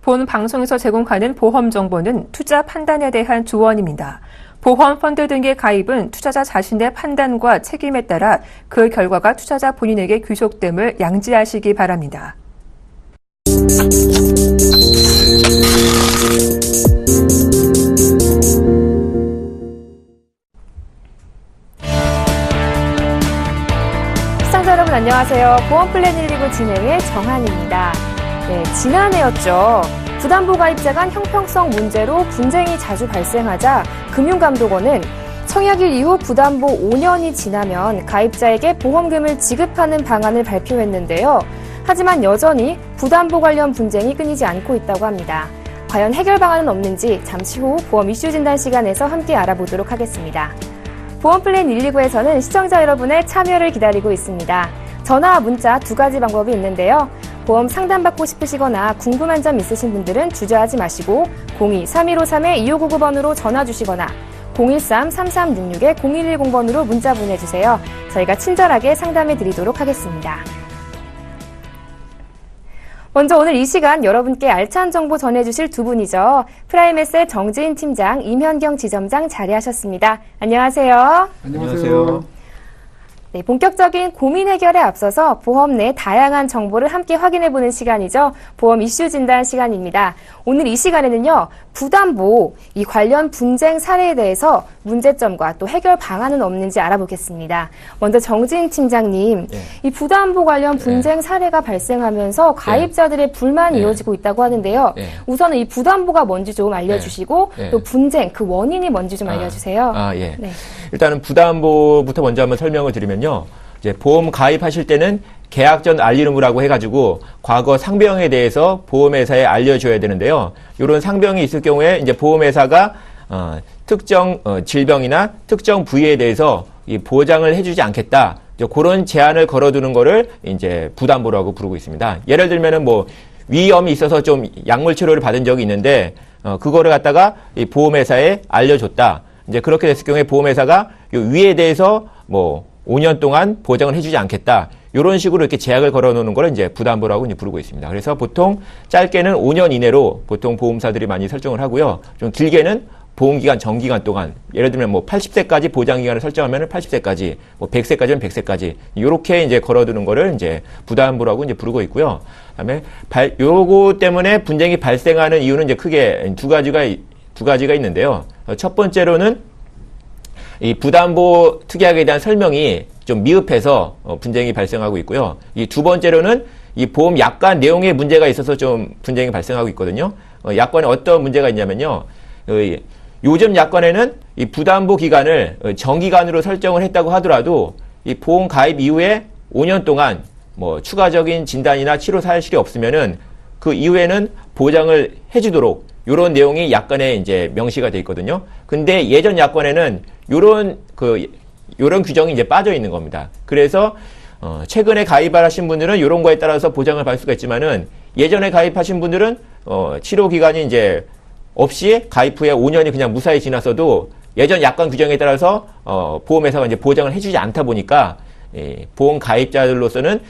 본 방송에서 제공하는 보험 정보는 투자 판단에 대한 조언입니다. 보험 펀드 등의 가입은 투자자 자신의 판단과 책임에 따라 그 결과가 투자자 본인에게 귀속됨을 양지하시기 바랍니다. 시청자 여러분 안녕하세요. 보험플랜 119 진행의 정한입니다. 네, 지난해였죠. 부담보 가입자 간 형평성 문제로 분쟁이 자주 발생하자 금융감독원은 청약일 이후 부담보 5년이 지나면 가입자에게 보험금을 지급하는 방안을 발표했는데요. 하지만 여전히 부담보 관련 분쟁이 끊이지 않고 있다고 합니다. 과연 해결 방안은 없는지 잠시 후 보험 이슈 진단 시간에서 함께 알아보도록 하겠습니다. 보험플랜 119에서는 시청자 여러분의 참여를 기다리고 있습니다. 전화와 문자 두 가지 방법이 있는데요. 보험 상담받고 싶으시거나 궁금한 점 있으신 분들은 주저하지 마시고 02-3153-2599번으로 전화 주시거나 013-3366-0110번으로 문자 보내주세요. 저희가 친절하게 상담해 드리도록 하겠습니다. 먼저 오늘 이 시간 여러분께 알찬 정보 전해주실 두 분이죠. 프라임에셋 정지인 팀장, 임현경 지점장 자리하셨습니다. 안녕하세요. 안녕하세요. 네, 본격적인 고민 해결에 앞서서 보험 내 다양한 정보를 함께 확인해보는 시간이죠. 보험 이슈 진단 시간입니다. 오늘 이 시간에는요, 부담보, 이 관련 분쟁 사례에 대해서 문제점과 또 해결 방안은 없는지 알아보겠습니다. 먼저 정진 팀장님, 이 부담보 관련 분쟁 사례가 발생하면서 가입자들의 불만이 이어지고 있다고 하는데요. 우선은 이 부담보가 뭔지 좀 알려주시고 또 분쟁, 그 원인이 뭔지 좀 알려주세요. 네. 일단은 부담보부터 먼저 한번 설명을 드리면요. 이제 보험 가입하실 때는 계약 전 알림 의무라고 해가지고 과거 상병에 대해서 보험회사에 알려줘야 되는데요. 이런 상병이 있을 경우에 이제 보험회사가 특정 질병이나 특정 부위에 대해서 이 보장을 해주지 않겠다. 그런 제한을 걸어두는 거를 이제 부담보라고 부르고 있습니다. 예를 들면은 뭐 위험이 있어서 좀 약물 치료를 받은 적이 있는데 그거를 갖다가 이 보험회사에 알려줬다. 이제 그렇게 됐을 경우에 보험회사가 이 위에 대해서 뭐 5년 동안 보장을 해주지 않겠다. 이런 식으로 이렇게 제약을 걸어놓는 걸 이제 부담보라고 이제 부르고 있습니다. 그래서 보통 짧게는 5년 이내로 보통 보험사들이 많이 설정을 하고요. 좀 길게는 보험기간 전기간 동안 예를 들면 뭐 80세까지 보장기간을 설정하면 80세까지, 뭐 100세까지는 100세까지 이렇게 이제 걸어두는 거를 이제 부담보라고 이제 부르고 있고요. 그다음에 요거 때문에 분쟁이 발생하는 이유는 이제 크게 두 가지가 있는데요. 첫 번째로는 이 부담보 특약에 대한 설명이 좀 미흡해서 분쟁이 발생하고 있고요. 이 두 번째로는 이 보험 약관 내용에 문제가 있어서 좀 분쟁이 발생하고 있거든요. 약관에 어떤 문제가 있냐면요. 요즘 약관에는 이 부담보 기간을 정기간으로 설정을 했다고 하더라도 이 보험 가입 이후에 5년 동안 뭐 추가적인 진단이나 치료 사실이 없으면은 그 이후에는 보장을 해주도록 요런 내용이 약관에 이제 명시가 돼 있거든요. 근데 예전 약관에는 요런 규정이 이제 빠져 있는 겁니다. 그래서 최근에 가입하신 분들은 요런 거에 따라서 보장을 받을 수가 있지만은 예전에 가입하신 분들은 치료 기간이 이제 없이 가입 후에 5년이 그냥 무사히 지났어도 예전 약관 규정에 따라서 보험회사가 이제 보장을 해주지 않다 보니까 보험 가입자들로서는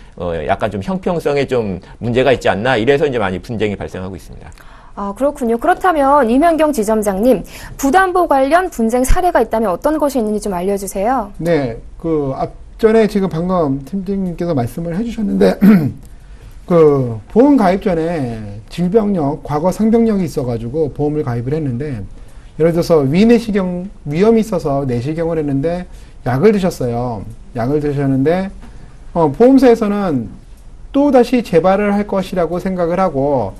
약간 좀 형평성에 좀 문제가 있지 않나 이래서 이제 많이 분쟁이 발생하고 있습니다. 아, 그렇군요. 그렇다면 임현경 지점장님, 부담보 관련 분쟁 사례가 있다면 어떤 것이 있는지 좀 알려주세요. 네, 앞전에 지금 방금 팀장님께서 말씀을 해주셨는데 보험 가입 전에 질병력, 과거 상병력이 있어가지고 보험을 가입을 했는데 예를 들어서 위내시경 위험이 있어서 내시경을 했는데 약을 드셨어요. 약을 드셨는데 보험사에서는 또 다시 재발을 할 것이라고 생각을 하고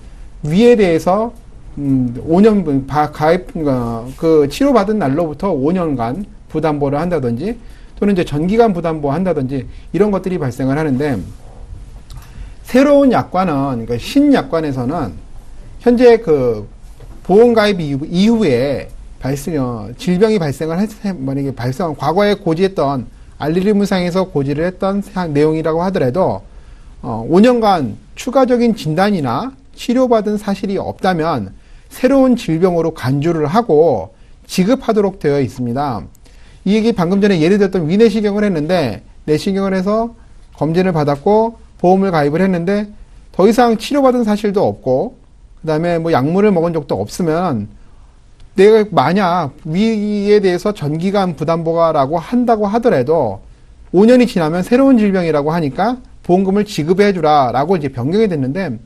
위에 대해서 5년 가입 그 치료받은 날로부터 5년간 부담보를 한다든지 또는 이제 전기간 부담보 한다든지 이런 것들이 발생을 하는데 새로운 약관은 그러니까 신약관에서는 현재 그 보험 가입 이후에 질병이 발생을 만약에 과거에 고지했던 알리르무상에서 고지를 했던 내용이라고 하더라도 5년간 추가적인 진단이나 치료받은 사실이 없다면 새로운 질병으로 간주를 하고 지급하도록 되어 있습니다. 이 얘기 방금 전에 예를 들었던 위내시경을 했는데 내시경을 해서 검진을 받았고 보험을 가입을 했는데 더 이상 치료받은 사실도 없고 그다음에 뭐 약물을 먹은 적도 없으면 내가 만약 위에 대해서 전기간 부담보가라고 한다고 하더라도 5년이 지나면 새로운 질병이라고 하니까 보험금을 지급해 주라라고 이제 변경이 됐는데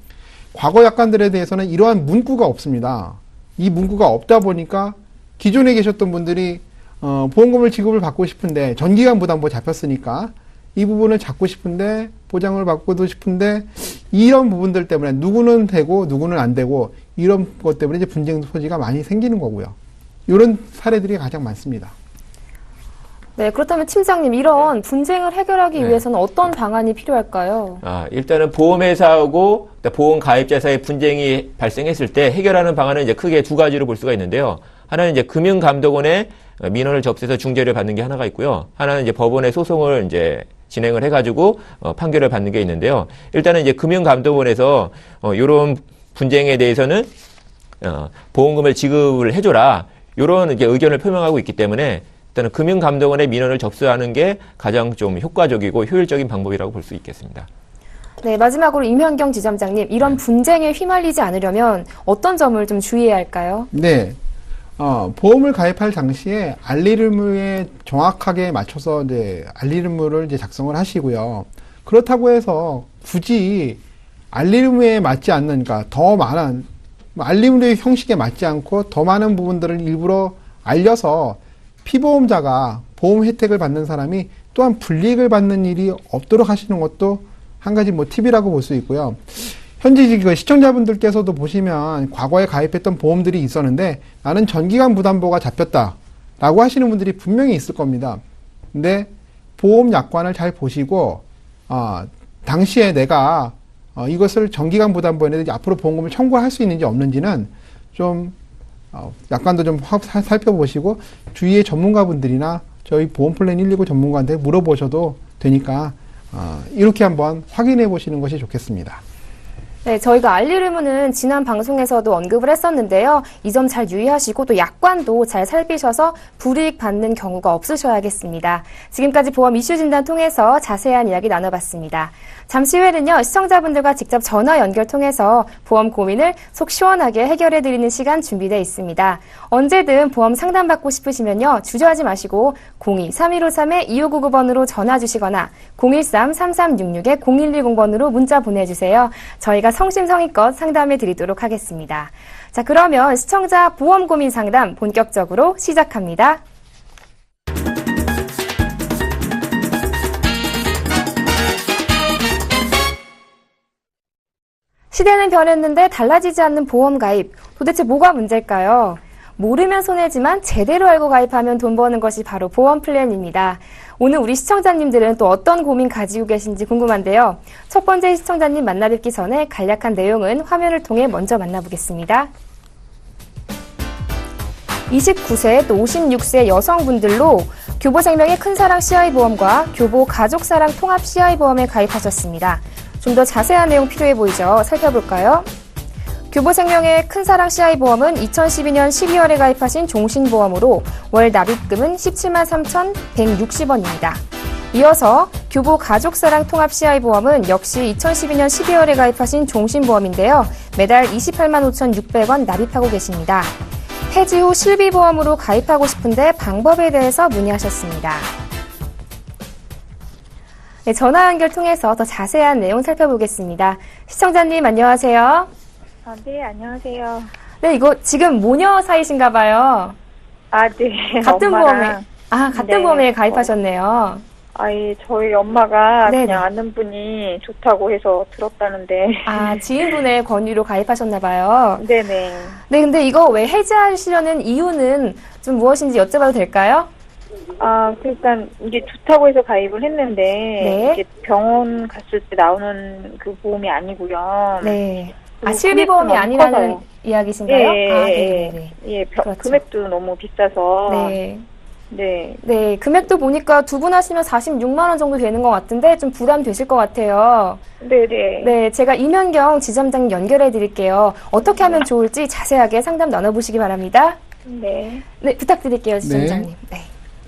과거 약관들에 대해서는 이러한 문구가 없습니다. 이 문구가 없다 보니까 기존에 계셨던 분들이 보험금을 지급을 받고 싶은데 전기간 부담보 잡혔으니까 이 부분을 잡고 싶은데 보장을 받고도 싶은데 이런 부분들 때문에 누구는 되고 누구는 안 되고 이런 것 때문에 이제 분쟁 소지가 많이 생기는 거고요. 이런 사례들이 가장 많습니다. 네, 그렇다면 팀장님 이런 분쟁을 해결하기 네. 위해서는 어떤 방안이 필요할까요? 일단은 보험회사하고 보험 가입자 사이에 분쟁이 발생했을 때 해결하는 방안은 이제 크게 두 가지로 볼 수가 있는데요. 하나는 이제 금융감독원에 민원을 접수해서 중재를 받는 게 하나가 있고요. 하나는 이제 법원에 소송을 이제 진행을 해가지고 판결을 받는 게 있는데요. 일단은 이제 금융감독원에서 이런 분쟁에 대해서는 보험금을 지급을 해줘라 이런 이제 의견을 표명하고 있기 때문에 일단은 금융감독원의 민원을 접수하는 게 가장 좀 효과적이고 효율적인 방법이라고 볼 수 있겠습니다. 네, 마지막으로 임현경 지점장님, 이런 분쟁에 휘말리지 않으려면 어떤 점을 좀 주의해야 할까요? 네. 보험을 가입할 당시에 알리르무에 정확하게 맞춰서 이제 알리르무를 이제 작성을 하시고요. 그렇다고 해서 굳이 알리르무에 맞지 않는, 그러니까 더 많은 알리르무의 형식에 맞지 않고 더 많은 부분들을 일부러 알려서 피보험자가 보험 혜택을 받는 사람이 또한 불이익을 받는 일이 없도록 하시는 것도 한 가지 뭐 팁이라고 볼 수 있고요. 현재 지금 시청자분들께서도 보시면 과거에 가입했던 보험들이 있었는데 나는 전기간 부담보가 잡혔다라고 하시는 분들이 분명히 있을 겁니다. 근데 보험 약관을 잘 보시고 당시에 내가 이것을 전기간 부담보에 앞으로 보험금을 청구할 수 있는지 없는지는 좀 약관도 좀 살펴보시고 주위의 전문가분들이나 저희 보험플랜 119 전문가한테 물어보셔도 되니까 이렇게 한번 확인해 보시는 것이 좋겠습니다. 네, 저희가 알리르무는 지난 방송에서도 언급을 했었는데요. 이 점 잘 유의하시고 또 약관도 잘 살피셔서 불이익 받는 경우가 없으셔야겠습니다. 지금까지 보험 이슈 진단 통해서 자세한 이야기 나눠봤습니다. 잠시 후에는요, 시청자분들과 직접 전화 연결 통해서 보험 고민을 속 시원하게 해결해드리는 시간 준비되어 있습니다. 언제든 보험 상담받고 싶으시면요, 주저하지 마시고 02-3153-2599번으로 전화 주시거나 013-3366-0110번으로 문자 보내주세요. 저희가 성심성의껏 상담해 드리도록 하겠습니다. 자, 그러면 시청자 보험 고민 상담 본격적으로 시작합니다. 시대는 변했는데 달라지지 않는 보험 가입. 도대체 뭐가 문제일까요? 모르면 손해지만 제대로 알고 가입하면 돈 버는 것이 바로 보험 플랜입니다. 오늘 우리 시청자님들은 또 어떤 고민 가지고 계신지 궁금한데요. 첫 번째 시청자님 만나 뵙기 전에 간략한 내용은 화면을 통해 먼저 만나보겠습니다. 29세 또 56세 여성분들로 교보생명의 큰사랑 CI보험과 교보 가족사랑 통합 CI보험에 가입하셨습니다. 좀 더 자세한 내용 필요해 보이죠? 살펴볼까요? 교보생명의 큰사랑 CI보험은 2012년 12월에 가입하신 종신보험으로 월 납입금은 17만 3,160원입니다. 이어서 교보 가족사랑 통합 CI보험은 역시 2012년 12월에 가입하신 종신보험인데요. 매달 28만 5,600원 납입하고 계십니다. 해지 후 실비보험으로 가입하고 싶은데 방법에 대해서 문의하셨습니다. 네, 전화 연결 통해서 더 자세한 내용 살펴보겠습니다. 시청자님 안녕하세요. 네, 안녕하세요. 네, 이거 지금 모녀 사이신가 봐요. 네. 같은 엄마랑. 같은 네. 보험에 가입하셨네요. 예, 저희 엄마가 네네. 그냥 아는 분이 좋다고 해서 들었다는데. 지인분의 권유로 가입하셨나 봐요. 네네. 네, 근데 이거 왜 해지하시려는 이유는 좀 무엇인지 여쭤봐도 될까요? 일단 이게 좋다고 해서 가입을 했는데 네. 이게 병원 갔을 때 나오는 그 보험이 아니고요. 네. 그리고 실비보험이 금액도 아니라는 커서요. 이야기신가요? 네. 네네네. 그렇죠. 금액도 너무 비싸서. 네. 네. 네, 금액도 보니까 두 분 하시면 46만 원 정도 되는 것 같은데 좀 부담 되실 것 같아요. 네네. 네, 제가 임현경 지점장 연결해 드릴게요. 어떻게 하면 좋을지 자세하게 상담 나눠보시기 바랍니다. 네. 네, 부탁드릴게요, 지점장님. 네.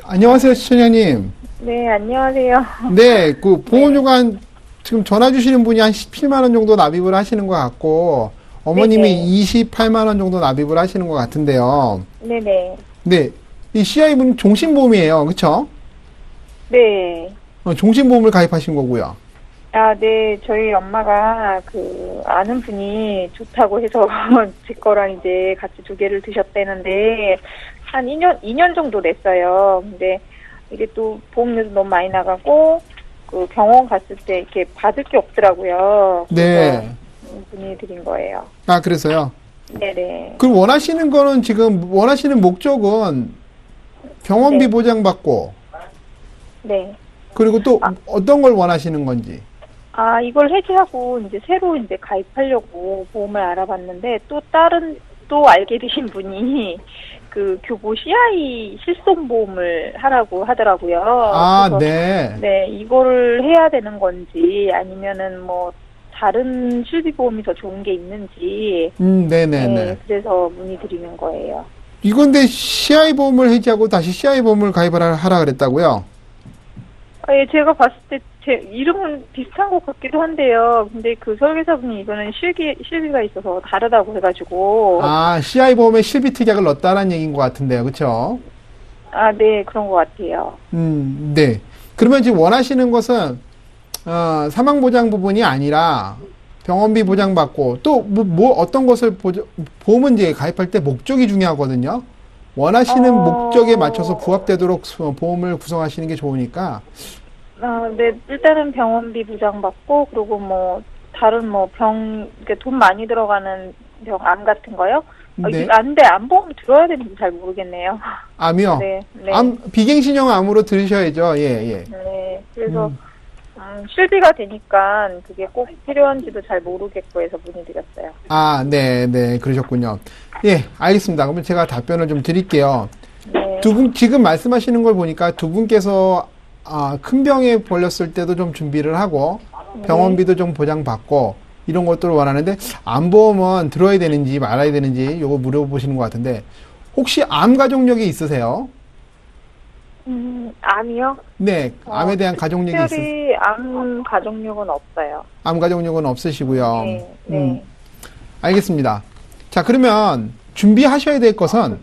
안녕하세요, 시청자님. 네, 안녕하세요. 네, 그 보험료관 지금 전화 주시는 분이 한 17만 원 정도 납입을 하시는 것 같고 어머님이 네네. 28만 원 정도 납입을 하시는 것 같은데요. 네네. 네, 이 CIV는 종신보험이에요, 그렇죠? 네. 종신보험을 가입하신 거고요. 아, 네. 저희 엄마가 아는 분이 좋다고 해서 제 거랑 이제 같이 두 개를 드셨대는데, 한 2년 정도 냈어요. 근데 이게 또 보험료도 너무 많이 나가고, 병원 갔을 때 이렇게 받을 게 없더라고요. 네. 그래서 분이 드린 거예요. 아, 그래서요. 네네. 그럼 원하시는 거는 지금 원하시는 목적은 병원비 네. 보장받고, 네. 그리고 또 어떤 걸 원하시는 건지. 아, 이걸 해지하고 이제 새로 이제 가입하려고 보험을 알아봤는데 또 알게 되신 분이 교보 CI 실손보험을 하라고 하더라고요. 아, 그래서 네. 네, 이거를 해야 되는 건지 아니면은 뭐 다른 실비보험이 더 좋은 게 있는지 네네네. 네, 그래서 문의드리는 거예요. 이건데 CI 보험을 해지하고 다시 CI 보험을 가입을 하라 그랬다고요? 아, 예, 제가 봤을 때 제 이름은 비슷한 것 같기도 한데요. 근데 설계사분이 이거는 실비가 있어서 다르다고 해가지고. 아, CI 보험에 실비 특약을 넣었다는 얘기인 것 같은데요, 그렇죠? 아, 네, 그런 것 같아요. 네. 그러면 지금 원하시는 것은 사망 보장 부분이 아니라 병원비 보장받고 또 어떤 것을 보험은 이제 가입할 때 목적이 중요하거든요. 원하시는 목적에 맞춰서 부합되도록 보험을 구성하시는 게 좋으니까. 아, 네, 일단은 병원비 보장받고, 그리고 다른 그러니까 돈 많이 들어가는 암 같은 거요? 네. 근데 암보험 들어야 되는지 잘 모르겠네요. 암이요? 네, 네. 비갱신형 암으로 들으셔야죠. 예. 네, 그래서, 실비가 되니까 그게 꼭 필요한지도 잘 모르겠고 해서 문의드렸어요. 아, 네, 그러셨군요. 예, 알겠습니다. 그러면 제가 답변을 좀 드릴게요. 네. 지금 말씀하시는 걸 보니까 두 분께서 큰 병에 걸렸을 때도 좀 준비를 하고 병원비도 좀 보장받고 이런 것들을 원하는데 암보험은 들어야 되는지 말아야 되는지 요거 물어보시는 것 같은데 혹시 암 가족력이 있으세요? 암이요? 네, 암에 대한 가족력이 있으세요? 특별히 암 가족력은 없어요. 암 가족력은 없으시고요. 네. 알겠습니다. 자, 그러면 준비하셔야 될 것은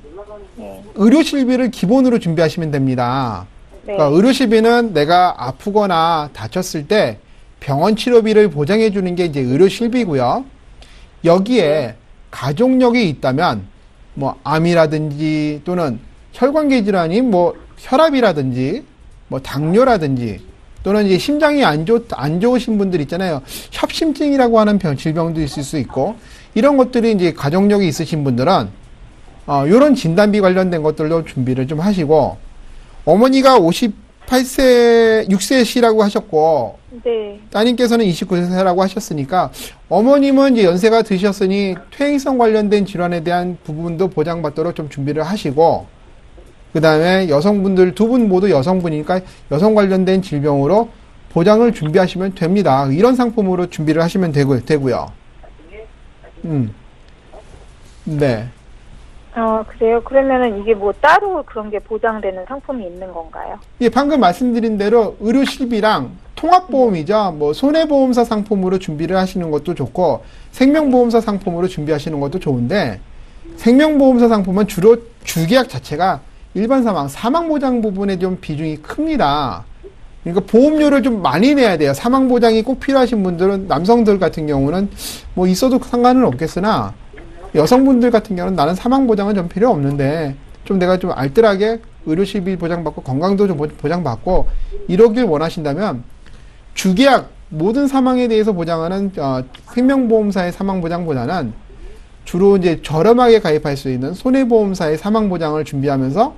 네. 의료실비를 기본으로 준비하시면 됩니다. 네. 그러니까 의료실비는 내가 아프거나 다쳤을 때 병원 치료비를 보장해 주는 게 이제 의료실비고요. 여기에 가족력이 있다면 뭐 암이라든지 또는 혈관계 질환이 혈압이라든지 당뇨라든지 또는 이제 심장이 안 좋으신 분들 있잖아요. 협심증이라고 하는 질병도 있을 수 있고 이런 것들이 이제 가족력이 있으신 분들은 이런 진단비 관련된 것들도 준비를 좀 하시고 어머니가 6세시라고 하셨고 네. 따님께서는 29세라고 하셨으니까 어머님은 이제 연세가 드셨으니 퇴행성 관련된 질환에 대한 부분도 보장받도록 좀 준비를 하시고 그 다음에 여성분들 두 분 모두 여성분이니까 여성 관련된 질병으로 보장을 준비하시면 됩니다. 이런 상품으로 준비를 하시면 되고요. 네. 그래요? 그러면은 이게 따로 그런 게 보장되는 상품이 있는 건가요? 예, 방금 말씀드린 대로 의료실비랑 통합보험이죠. 손해보험사 상품으로 준비를 하시는 것도 좋고 생명보험사 상품으로 준비하시는 것도 좋은데 생명보험사 상품은 주로 주계약 자체가 일반 사망보장 부분에 좀 비중이 큽니다. 그러니까 보험료를 좀 많이 내야 돼요. 사망보장이 꼭 필요하신 분들은 남성들 같은 경우는 있어도 상관은 없겠으나 여성분들 같은 경우는 나는 사망보장은 좀 필요 없는데 좀 내가 좀 알뜰하게 의료실비 보장받고 건강도 좀 보장받고 이러길 원하신다면 주계약 모든 사망에 대해서 보장하는 생명보험사의 사망보장보다는 주로 이제 저렴하게 가입할 수 있는 손해보험사의 사망보장을 준비하면서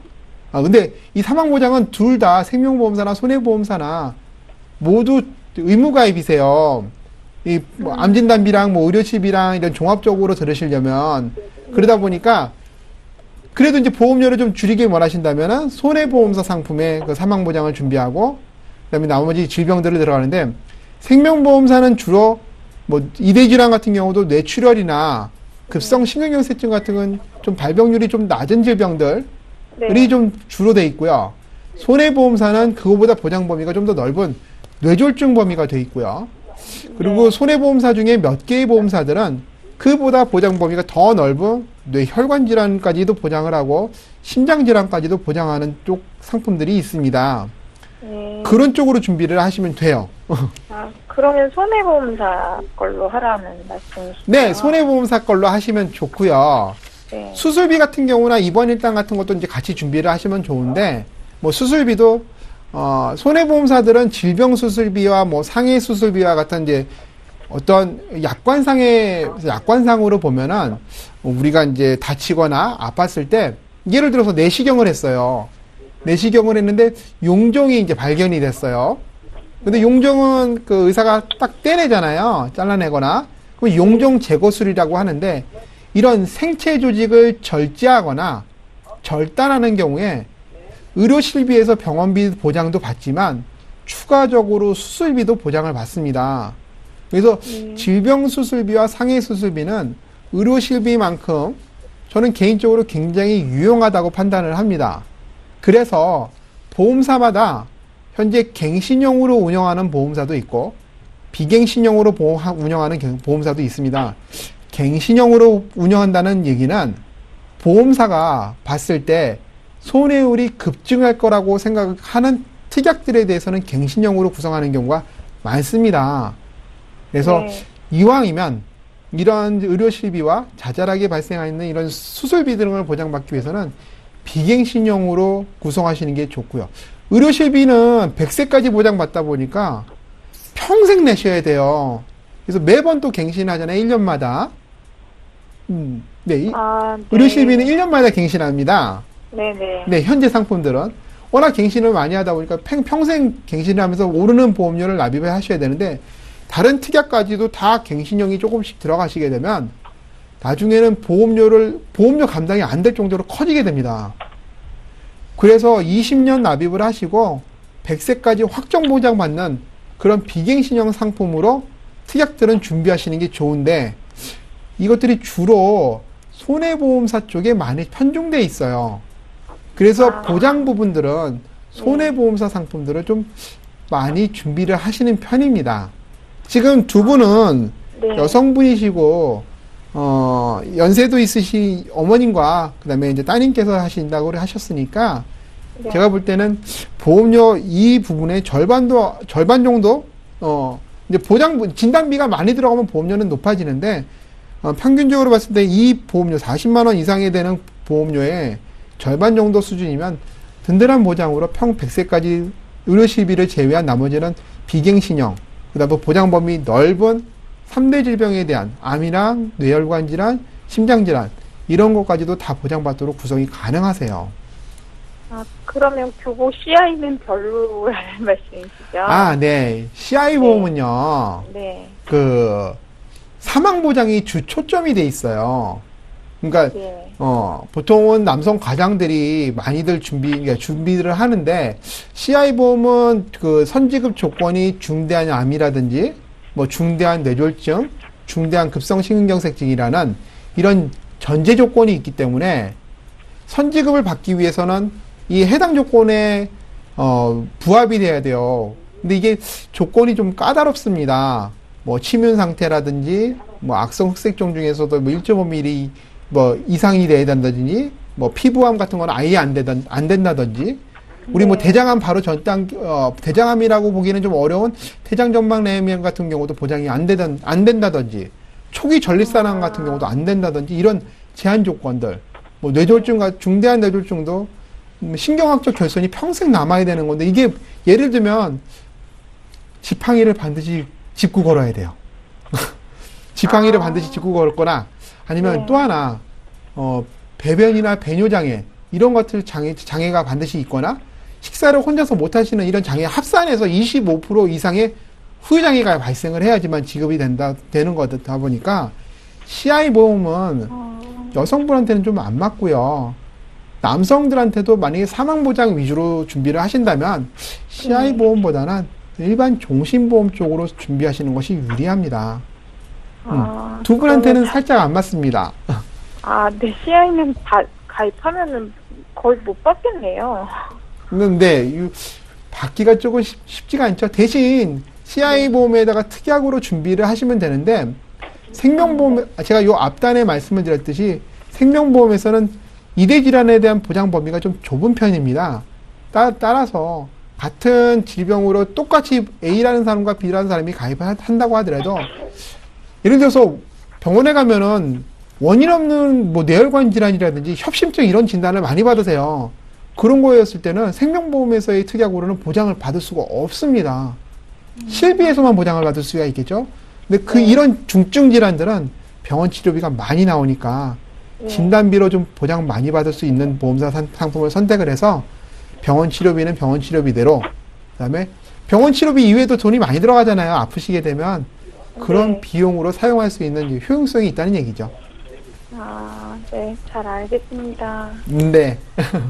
근데 이 사망보장은 둘 다 생명보험사나 손해보험사나 모두 의무가입이세요. 암진단비랑 의료실비랑 이런 종합적으로 들으시려면 그러다 보니까 그래도 이제 보험료를 좀 줄이길 원하신다면은 손해보험사 상품의 그 사망보장을 준비하고 그다음에 나머지 질병들을 들어가는데 생명보험사는 주로 이대질환 같은 경우도 뇌출혈이나 급성 심근경색증 같은 건 좀 발병률이 좀 낮은 질병들이 네. 좀 주로 돼 있고요. 손해보험사는 그거보다 보장 범위가 좀 더 넓은 뇌졸중 범위가 돼 있고요. 그리고 손해보험사 중에 몇 개의 보험사들은 그보다 보장 범위가 더 넓은 뇌혈관 질환까지도 보장을 하고 심장 질환까지도 보장하는 쪽 상품들이 있습니다. 네. 그런 쪽으로 준비를 하시면 돼요. 아, 그러면 손해보험사 걸로 하라는 말씀이시죠? 네, 손해보험사 걸로 하시면 좋고요. 네. 수술비 같은 경우나 입원 일당 같은 것도 이제 같이 준비를 하시면 좋은데, 뭐 수술비도 손해보험사들은 질병 수술비와 뭐 상해 수술비와 같은 이제 어떤 약관상으로 보면은 우리가 이제 다치거나 아팠을 때 예를 들어서 내시경을 했어요. 내시경을 했는데 용종이 이제 발견이 됐어요. 근데 용종은 그 의사가 딱 떼내잖아요. 잘라내거나. 그 용종 제거술이라고 하는데 이런 생체 조직을 절제하거나 절단하는 경우에 의료실비에서 병원비 보장도 받지만 추가적으로 수술비도 보장을 받습니다. 그래서 질병수술비와 상해수술비는 의료실비만큼 저는 개인적으로 굉장히 유용하다고 판단을 합니다. 그래서 보험사마다 현재 갱신형으로 운영하는 보험사도 있고 비갱신형으로 운영하는 보험사도 있습니다. 갱신형으로 운영한다는 얘기는 보험사가 봤을 때 손해율이 급증할 거라고 생각하는 특약들에 대해서는 갱신형으로 구성하는 경우가 많습니다. 그래서 네. 이왕이면 이런 의료실비와 자잘하게 발생하는 이런 수술비 등을 보장받기 위해서는 비갱신형으로 구성하시는 게 좋고요. 의료실비는 100세까지 보장받다 보니까 평생 내셔야 돼요. 그래서 매번 또 갱신하잖아요. 1년마다. 네. 아, 네. 의료실비는 1년마다 갱신합니다. 네네. 네, 현재 상품들은. 워낙 갱신을 많이 하다 보니까 평생 갱신을 하면서 오르는 보험료를 납입을 하셔야 되는데 다른 특약까지도 다 갱신형이 조금씩 들어가시게 되면 나중에는 보험료 감당이 안 될 정도로 커지게 됩니다. 그래서 20년 납입을 하시고 100세까지 확정 보장받는 그런 비갱신형 상품으로 특약들은 준비하시는 게 좋은데 이것들이 주로 손해보험사 쪽에 많이 편중돼 있어요. 그래서 보장 부분들은 손해보험사 상품들을 좀 많이 준비를 하시는 편입니다. 지금 두 분은 네. 여성분이시고 연세도 있으신 어머님과 그다음에 이제 따님께서 하신다고 하셨으니까 네. 제가 볼 때는 보험료 이 부분의 절반 정도 이제 진단비가 많이 들어가면 보험료는 높아지는데 평균적으로 봤을 때 이 보험료 40만 원 이상에 되는 보험료의 절반 정도 수준이면 든든한 보장으로 100세까지 의료시비를 제외한 나머지는 비갱신형, 그다음에 보장 범위 넓은 3대 질병에 대한 암이랑 뇌혈관 질환, 심장 질환 이런 것까지도 다 보장받도록 구성이 가능하세요. 아, 그러면 교보 CI는 별로라는 말씀이시죠? 아, 네. CI 보험은요. 네. 그 사망 보장이 주 초점이 돼 있어요. 그러니까 네. 보통은 남성 가장들이 많이들 준비를 하는데 CI 보험은 그 선지급 조건이 중대한 암이라든지 뭐 중대한 뇌졸중, 중대한 급성심근경색증이라는 이런 전제 조건이 있기 때문에 선지급을 받기 위해서는 이 해당 조건에 부합이 돼야 돼요. 근데 이게 조건이 좀 까다롭습니다. 뭐 치명 상태라든지 뭐 악성 흑색종 중에서도 뭐 1.5mm 뭐 이상이 돼야 된다든지 뭐 피부암 같은 건 아예 안 된다든지 우리 뭐 대장암 바로 대장암이라고 보기는 좀 어려운 대장전막내암 같은 경우도 보장이 안 된다든지 초기 전립선암 같은 경우도 안 된다든지 이런 제한 조건들 뭐 뇌졸중과 중대한 뇌졸중도 신경학적 결손이 평생 남아야 되는 건데 이게 예를 들면 지팡이를 반드시 짚고 걸어야 돼요. 지팡이를 반드시 짚고 걸거나 아니면 네. 또 하나 배변이나 배뇨장애 이런 것들 장애가 반드시 있거나 식사를 혼자서 못 하시는 이런 장애 합산해서 25% 이상의 후유장애가 발생을 해야지만 지급이 되는 거다 보니까 CI 보험은 여성분한테는 좀 안 맞고요. 남성들한테도 만약에 사망보장 위주로 준비를 하신다면 CI 보험보다는 일반 종신보험 쪽으로 준비하시는 것이 유리합니다. 두 분한테는 살짝 안 맞습니다. 아, 네, CI는 가입하면은 거의 못 받겠네요. 근데 받기가 조금 쉽지가 않죠. 대신 CI 보험에다가 특약으로 준비를 하시면 되는데 생명보험, 제가 요 앞단에 말씀을 드렸듯이 생명보험에서는 이대 질환에 대한 보장 범위가 좀 좁은 편입니다. 따라서 같은 질병으로 똑같이 A라는 사람과 B라는 사람이 가입을 한다고 하더라도 예를 들어서 병원에 가면은 원인 없는 뭐 뇌혈관 질환이라든지 협심증 이런 진단을 많이 받으세요. 그런 거였을 때는 생명보험에서의 특약으로는 보장을 받을 수가 없습니다. 실비에서만 보장을 받을 수가 있겠죠. 근데 이런 중증 질환들은 병원 치료비가 많이 나오니까 진단비로 좀 보장 많이 받을 수 있는 보험사 상품을 선택을 해서 병원 치료비는 병원 치료비대로, 그다음에 병원 치료비 이외에도 돈이 많이 들어가잖아요. 아프시게 되면 그런 비용으로 사용할 수 있는 효용성이 있다는 얘기죠. 아, 네, 잘 알겠습니다. 네.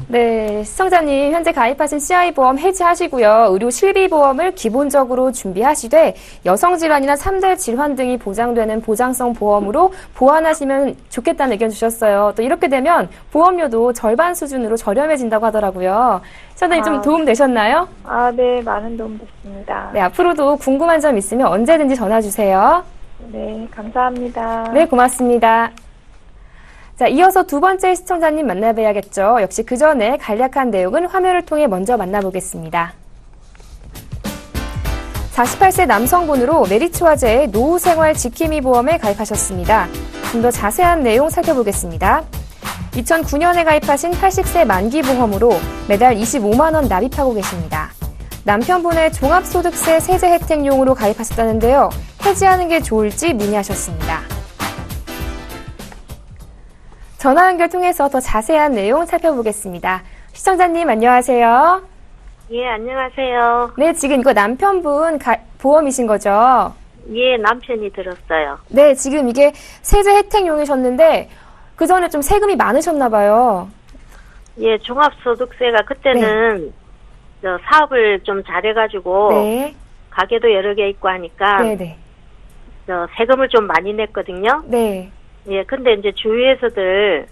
네, 시청자님 현재 가입하신 CI보험 해지하시고요. 의료 실비보험을 기본적으로 준비하시되 여성질환이나 3대 질환 등이 보장되는 보장성 보험으로 보완하시면 좋겠다는 의견 주셨어요. 또 이렇게 되면 보험료도 절반 수준으로 저렴해진다고 하더라고요. 시청자님 좀 도움 되셨나요? 아, 네, 많은 도움 됐습니다. 네, 앞으로도 궁금한 점 있으면 언제든지 전화 주세요. 네, 감사합니다. 네, 고맙습니다. 자, 이어서 두 번째 시청자님 만나봐야겠죠. 역시 그 전에 간략한 내용은 화면을 통해 먼저 만나보겠습니다. 48세 남성분으로 메리츠화재의 노후생활 지킴이 보험에 가입하셨습니다. 좀 더 자세한 내용 살펴보겠습니다. 2009년에 가입하신 80세 만기보험으로 매달 25만 원 납입하고 계십니다. 남편분의 종합소득세 세제 혜택용으로 가입하셨다는데요. 해지하는 게 좋을지 문의하셨습니다. 전화 연결 통해서 더 자세한 내용 살펴보겠습니다. 시청자님 안녕하세요. 예, 안녕하세요. 네, 지금 이거 남편분 보험이신 거죠? 예, 남편이 들었어요. 네, 지금 이게 세제 혜택용이셨는데 그 전에 좀 세금이 많으셨나 봐요. 예, 종합소득세가 그때는 저 사업을 좀 잘해가지고 네, 가게도 여러 개 있고 하니까 네. 저 세금을 좀 많이 냈거든요. 네, 예, 근데 이제 주위에서들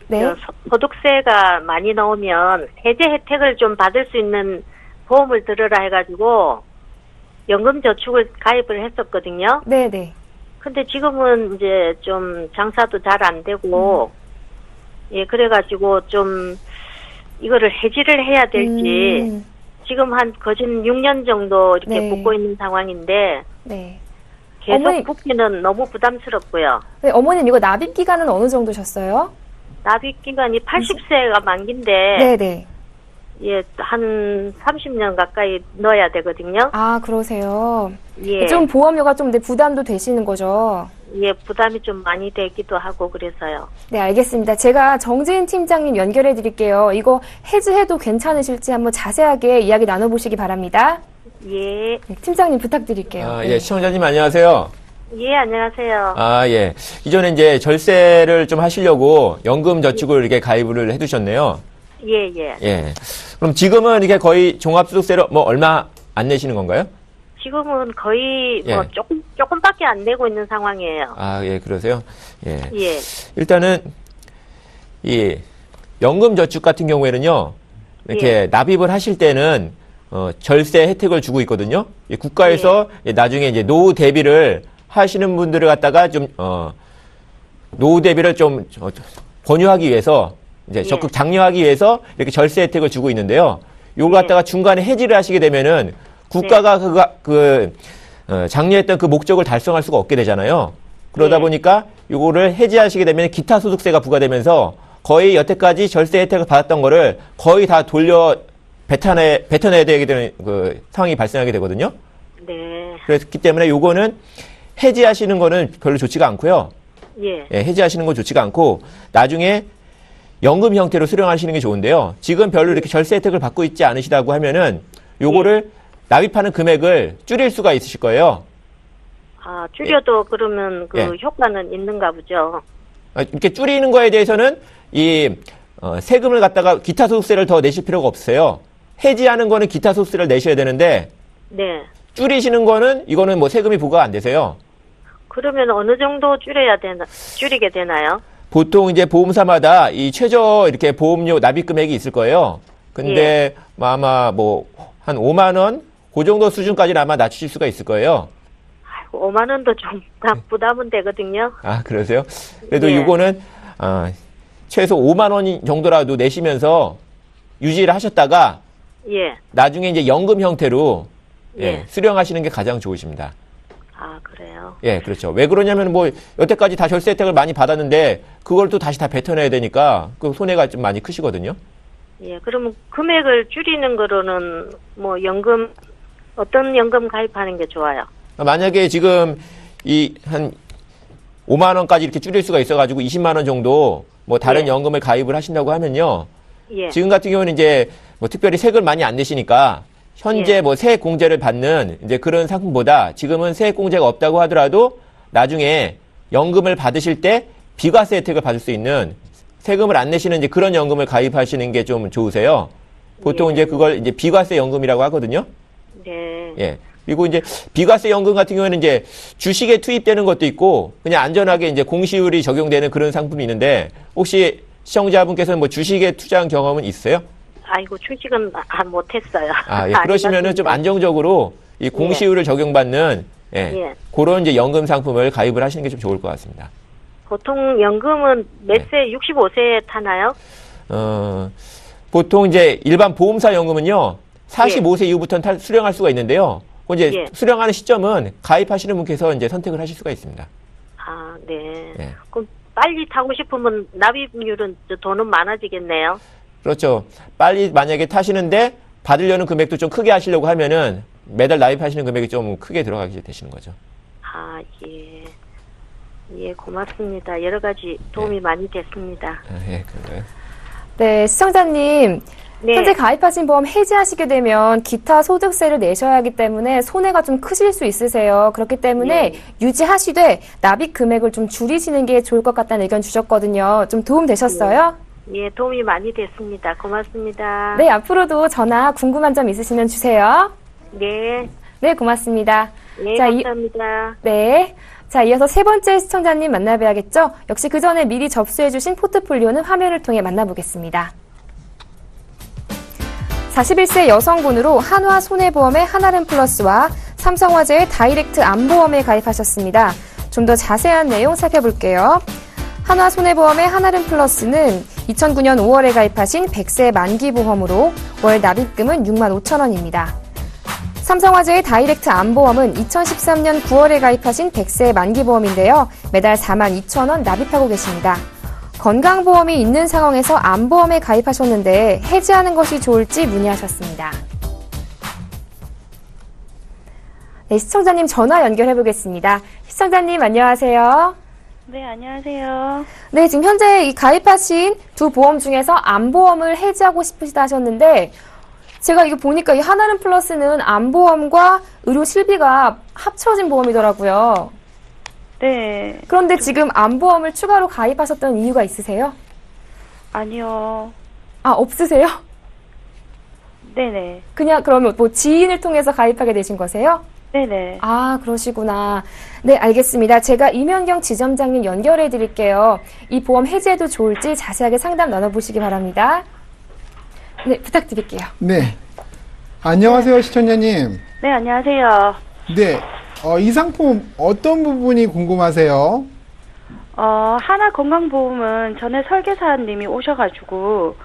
네. 저 소득세가 많이 나오면 세제 혜택을 좀 받을 수 있는 보험을 들으라 해가지고 연금저축을 가입을 했었거든요. 네. 근데 지금은 이제 좀 장사도 잘 안 되고 예, 그래가지고 좀 이거를 해지를 해야 될지 지금 한 거진 6년 정도 이렇게 네. 묵고 있는 상황인데 네. 계속 어머니- 붓기는 너무 부담스럽고요. 네, 어머님 이거 납입 기간은 어느 정도셨어요? 납입 기간이 80세가 만기인데 네. 예, 한 30년 가까이 넣어야 되거든요. 아, 그러세요. 예. 좀 보험료가 좀 부담도 되시는 거죠? 예, 부담이 좀 많이 되기도 하고 그래서요. 네, 알겠습니다. 제가 정지인 팀장님 연결해 드릴게요. 이거 해지해도 괜찮으실지 한번 자세하게 이야기 나눠보시기 바랍니다. 예. 네, 팀장님 부탁드릴게요. 아, 네. 예, 시청자님 안녕하세요. 예, 안녕하세요. 아, 예. 이전에 이제 절세를 좀 하시려고 연금저축을 이렇게 가입을 해두셨네요. 예, 예. 예. 그럼 지금은 이게 거의 종합소득세로 뭐 얼마 안 내시는 건가요? 지금은 거의 뭐 예. 조금밖에 안 내고 있는 상황이에요. 아, 예, 그러세요? 예. 예. 일단은 이 연금저축 같은 경우에는요. 이렇게 납입을 하실 때는 절세 혜택을 주고 있거든요. 이 국가에서 나중에 이제 노후 대비를 하시는 분들을 갖다가 좀 노후 대비를 좀 권유하기 위해서 이제 적극 장려하기 위해서 이렇게 절세 혜택을 주고 있는데요. 요걸 갖다가 중간에 해지를 하시게 되면은 국가가 장려했던 그 목적을 달성할 수가 없게 되잖아요. 그러다 보니까 요거를 해지하시게 되면 기타 소득세가 부과되면서 거의 여태까지 절세 혜택을 받았던 거를 거의 다 돌려 뱉어내야 되게 되는 그 상황이 발생하게 되거든요. 네. 그렇기 때문에 요거는 해지하시는 거는 별로 좋지가 않고요. 예. 예, 해지하시는 건 좋지가 않고 나중에 연금 형태로 수령하시는 게 좋은데요. 지금 별로 이렇게 절세 혜택을 받고 있지 않으시다고 하면은 요거를 납입하는 금액을 줄일 수가 있으실 거예요. 아, 줄여도 그러면 그 예. 효과는 있는가 보죠. 이렇게 줄이는 거에 대해서는 이 세금을 갖다가 기타 소득세를 더 내실 필요가 없어요. 해지하는 거는 기타 소득세를 내셔야 되는데 네. 줄이시는 거는 이거는 뭐 세금이 부과가 안 되세요. 그러면 어느 정도 줄이게 되나요? 보통 이제 보험사마다 이 최저 이렇게 보험료 납입 금액이 있을 거예요. 근데 아마 뭐 한 5만 원, 그 정도 수준까지는 아마 낮추실 수가 있을 거예요. 5만 원도 좀 부담은 되거든요. 아, 그러세요? 그래도 예. 이거는 최소 5만 원 정도라도 내시면서 유지를 하셨다가 예. 나중에 이제 연금 형태로 예. 수령하시는 게 가장 좋으십니다. 아, 그래요. 예, 그렇죠. 왜 그러냐면 뭐 여태까지 다 절세 혜택을 많이 받았는데 그걸 또 다시 다 뱉어내야 되니까 그 손해가 좀 많이 크시거든요. 예, 그러면 금액을 줄이는 거로는 뭐 어떤 연금 가입하는 게 좋아요? 만약에 지금 한 5만 원까지 이렇게 줄일 수가 있어가지고 20만 원 정도 뭐 다른 예. 연금을 가입을 하신다고 하면요. 예. 지금 같은 경우는 이제 뭐 특별히 세금을 많이 안 내시니까 현재 예. 뭐 세액 공제를 받는 이제 그런 상품보다 지금은 세액 공제가 없다고 하더라도 나중에 연금을 받으실 때 비과세 혜택을 받을 수 있는 세금을 안 내시는 이제 그런 연금을 가입하시는 게 좀 좋으세요. 보통 예. 이제 그걸 이제 비과세 연금이라고 하거든요. 네. 예. 그리고 이제 비과세 연금 같은 경우에는 이제 주식에 투입되는 것도 있고 그냥 안전하게 이제 공시율이 적용되는 그런 상품이 있는데 혹시 시청자분께서는 뭐 주식에 투자한 경험은 있으세요? 아이고, 주식은 못했어요. 아, 예. 그러시면은 좀 안정적으로 이 공시율을 적용받는 예. 그런 이제 연금 상품을 가입을 하시는 게 좀 좋을 것 같습니다. 보통 연금은 몇 세, 65세에 타나요? 보통 이제 일반 보험사 연금은요, 45세 이후부터는 수령할 수가 있는데요. 그 이제 예. 수령하는 시점은 가입하시는 분께서 이제 선택을 하실 수가 있습니다. 아, 네. 예. 그럼 빨리 타고 싶으면 납입률은 돈은 많아지겠네요. 그렇죠. 빨리 만약에 타시는데 받으려는 금액도 좀 크게 하시려고 하면은 매달 납입하시는 금액이 좀 크게 들어가게 되시는 거죠. 아, 예. 예, 고맙습니다. 여러 가지 도움이 많이 됐습니다. 예, 그래요. 네, 시청자님. 네. 현재 가입하신 보험 해지하시게 되면 기타 소득세를 내셔야 하기 때문에 손해가 좀 크실 수 있으세요. 그렇기 때문에 유지하시되 납입 금액을 좀 줄이시는 게 좋을 것 같다는 의견 주셨거든요. 좀 도움 되셨어요? 예, 도움이 많이 됐습니다. 고맙습니다. 네, 앞으로도 전화 궁금한 점 있으시면 주세요. 네. 네, 고맙습니다. 네, 자, 감사합니다. 네. 자, 이어서 세 번째 시청자님 만나봐야겠죠? 역시 그 전에 미리 접수해주신 포트폴리오는 화면을 통해 만나보겠습니다. 41세 여성분으로 한화손해보험의 한아름 플러스와 삼성화재의 다이렉트 암보험에 가입하셨습니다. 좀 더 자세한 내용 살펴볼게요. 한화손해보험의 한아름 플러스는 2009년 5월에 가입하신 100세 만기보험으로 월 납입금은 6만 5천 원입니다. 삼성화재의 다이렉트 암보험은 2013년 9월에 가입하신 100세 만기보험인데요. 매달 4만 2천 원 납입하고 계십니다. 건강보험이 있는 상황에서 암보험에 가입하셨는데 해지하는 것이 좋을지 문의하셨습니다. 네, 시청자님 전화 연결해 보겠습니다. 시청자님 안녕하세요. 네, 안녕하세요. 네, 지금 현재 이 가입하신 두 보험 중에서 암보험을 해지하고 싶으시다 하셨는데 제가 이거 보니까 이 한아름 플러스는 암보험과 의료 실비가 합쳐진 보험이더라고요. 네, 그런데 지금 암보험을 추가로 가입하셨던 이유가 있으세요? 아니요. 아, 없으세요? 네네. 그냥 그러면 뭐 지인을 통해서 가입하게 되신 거세요? 네네. 아, 그러시구나. 네, 알겠습니다. 제가 이면경 지점장님 연결해 드릴게요. 이 보험 해지해도 좋을지 자세하게 상담 나눠보시기 바랍니다. 네, 부탁드릴게요. 네. 안녕하세요, 시청자님. 네, 안녕하세요. 네. 이 상품 어떤 부분이 궁금하세요? 하나건강보험은 전에 설계사님이 오셔가지고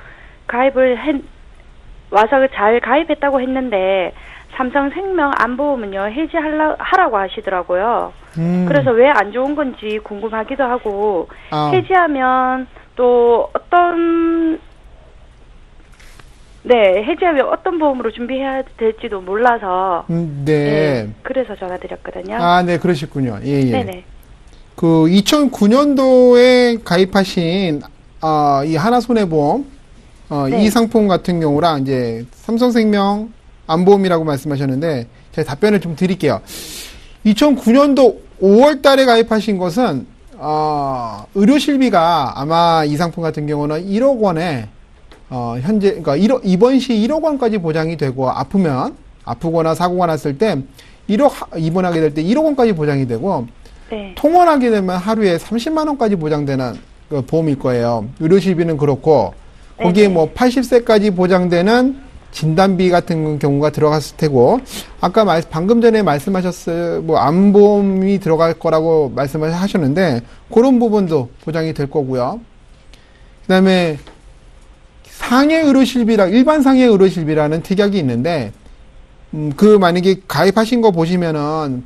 와서 잘 가입했다고 했는데 삼성생명 암보험은요 해지하라고 하시더라고요. 그래서 왜 안 좋은 건지 궁금하기도 하고 해지하면 또 해지하면 어떤 보험으로 준비해야 될지도 몰라서 네. 그래서 전화드렸거든요. 아, 네, 그러셨군요. 예, 예. 네네. 그 2009년도에 가입하신 이 하나손해보험 네. 이 상품 같은 경우랑 이제 삼성생명 암보험이라고 말씀하셨는데 제가 답변을 좀 드릴게요. 2009년도 5월 달에 가입하신 것은 의료 실비가 아마 이 상품 같은 경우는 1억 원에 현재 그러니까 입원 시 1억 원까지 보장이 되고 아프거나 사고가 났을 때 입원하게 될 때 1억 원까지 보장이 되고 네. 통원하게 되면 하루에 30만 원까지 보장되는 그 보험일 거예요. 의료 실비는 그렇고 거기에 뭐 80세까지 보장되는 진단비 같은 경우가 들어갔을 테고, 아까 방금 전에 말씀하셨어요. 뭐, 암보험이 들어갈 거라고 말씀을 하셨는데, 그런 부분도 보장이 될 거고요. 그 다음에, 일반 상해 의료실비라는 특약이 있는데, 만약에 가입하신 거 보시면은,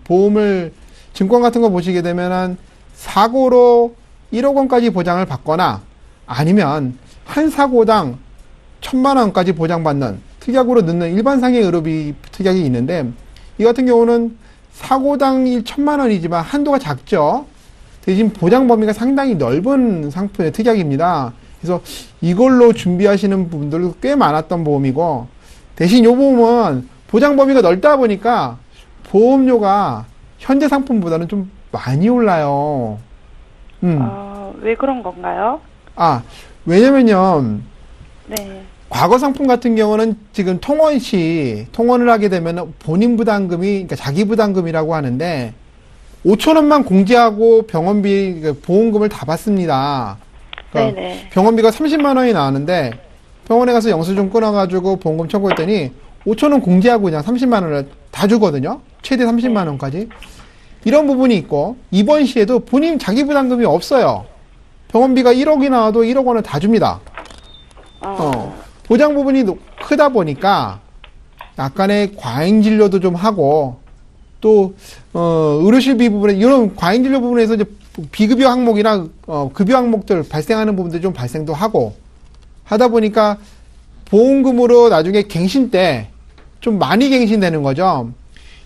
증권 같은 거 보시게 되면은, 사고로 1억 원까지 보장을 받거나, 아니면, 한 사고당 1,000만 원까지 보장받는 특약으로 넣는 일반 상해 의료비 특약이 있는데, 이 같은 경우는 사고당 1,000만 원이지만 한도가 작죠. 대신 보장 범위가 상당히 넓은 상품의 특약입니다. 그래서 이걸로 준비하시는 분들도 꽤 많았던 보험이고, 대신 이 보험은 보장 범위가 넓다 보니까 보험료가 현재 상품보다는 좀 많이 올라요. 왜 그런 건가요? 왜냐면요. 네. 과거 상품 같은 경우는 지금 통원을 하게 되면 본인 부담금이, 그러니까 자기 부담금이라고 하는데, 5,000원만 공제하고 병원비, 보험금을 다 받습니다. 그러니까 네네. 병원비가 30만 원이 나왔는데, 병원에 가서 영수증 끊어가지고 보험금 청구했더니, 5,000원 공제하고 그냥 30만 원을 다 주거든요. 최대 30만 원까지. 이런 부분이 있고, 이번 시에도 본인 자기 부담금이 없어요. 병원비가 1억이 나와도 1억 원을 다 줍니다. 보장 부분이 크다 보니까 약간의 과잉 진료도 좀 하고, 또 의료실비 부분에 이런 과잉 진료 부분에서 이제 비급여 항목이나 급여 항목들 발생하는 부분들 좀 발생도 하고 하다 보니까 보험금으로 나중에 갱신 때 좀 많이 갱신되는 거죠.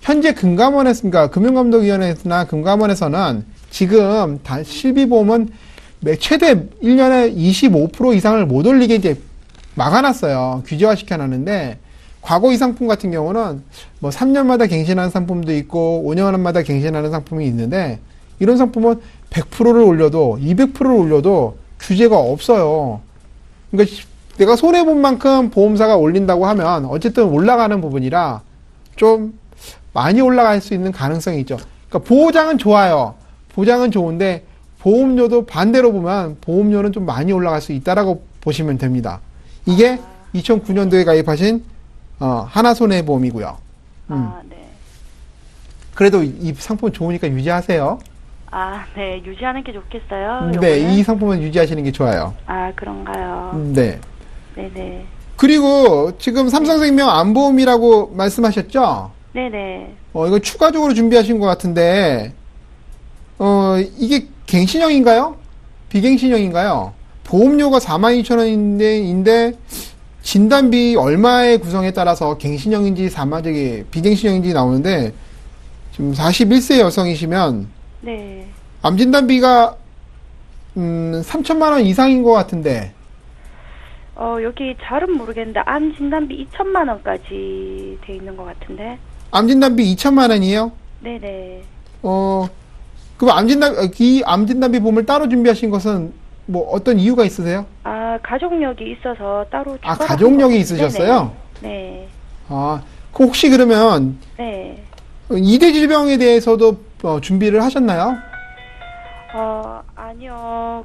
현재 그러니까 금융감독위원회나 금감원에서는 지금 실비보험은 최대 1년에 25% 이상을 못 올리게 이제 막아놨어요. 규제화 시켜놨는데, 과거 이 상품 같은 경우는 뭐 3년마다 갱신하는 상품도 있고 5년마다 갱신하는 상품이 있는데, 이런 상품은 100%를 올려도 200%를 올려도 규제가 없어요. 그러니까 내가 손해본 만큼 보험사가 올린다고 하면 어쨌든 올라가는 부분이라 좀 많이 올라갈 수 있는 가능성이 있죠. 그러니까 보장은 좋아요. 보장은 좋은데 보험료도 반대로 보면 보험료는 좀 많이 올라갈 수 있다라고 보시면 됩니다. 이게 2009년도에 가입하신 하나손해보험이고요. 네. 그래도 이 상품 좋으니까 유지하세요. 네. 유지하는 게 좋겠어요. 네, 요거는? 이 상품은 유지하시는 게 좋아요. 그런가요? 네. 네네. 그리고 지금 삼성생명 안보험이라고 말씀하셨죠? 네네. 이거 추가적으로 준비하신 것 같은데, 이게 갱신형인가요? 비갱신형인가요? 보험료가 42,000원인데, 진단비 얼마의 구성에 따라서 갱신형인지 비갱신형인지 나오는데, 지금 41세 여성이시면, 네. 암진단비가, 3천만 원 이상인 것 같은데, 여기 잘은 모르겠는데, 암 진단비 2천만 원까지 돼 있는 것 같은데. 암진단비 2천만 원이에요? 네네. 그럼 이 암진단비 보험을 따로 준비하신 것은 뭐 어떤 이유가 있으세요? 가족력이 있어서 따로. 가족력이 있으셨어요? 네네. 그 혹시 그러면 네. 2대 질병에 대해서도 준비를 하셨나요? 아니요.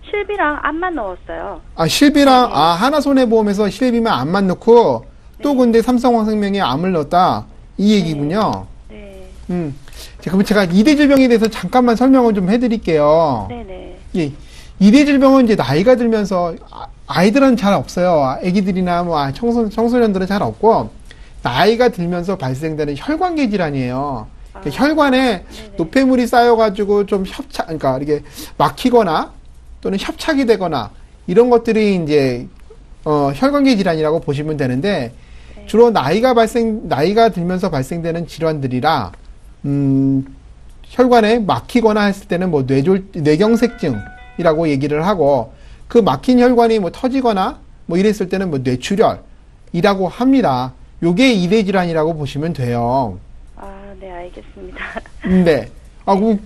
실비랑 암만 넣었어요. 실비랑, 네. 하나손해보험에서 실비만 암만 넣고, 또 네. 근데 삼성생명에 암을 넣었다. 이 얘기군요. 네. 그럼 제가 2대 질병에 대해서 잠깐만 설명을 좀 해드릴게요. 네네. 예. 2대 질병은 이제 나이가 들면서 아이들은 잘 없어요. 애기들이나 뭐 청소년들은 잘 없고, 나이가 들면서 발생되는 혈관계 질환이에요. 그러니까 혈관에 네네. 노폐물이 쌓여가지고 좀 그러니까 이렇게 막히거나 또는 협착이 되거나 이런 것들이 이제 혈관계 질환이라고 보시면 되는데, 네. 주로 나이가 들면서 발생되는 질환들이라 혈관에 막히거나 했을 때는 뭐 뇌경색증이라고 얘기를 하고, 그 막힌 혈관이 뭐 터지거나 뭐 이랬을 때는 뭐 뇌출혈이라고 합니다. 요게 2대 질환이라고 보시면 돼요. 네, 알겠습니다. 네. 그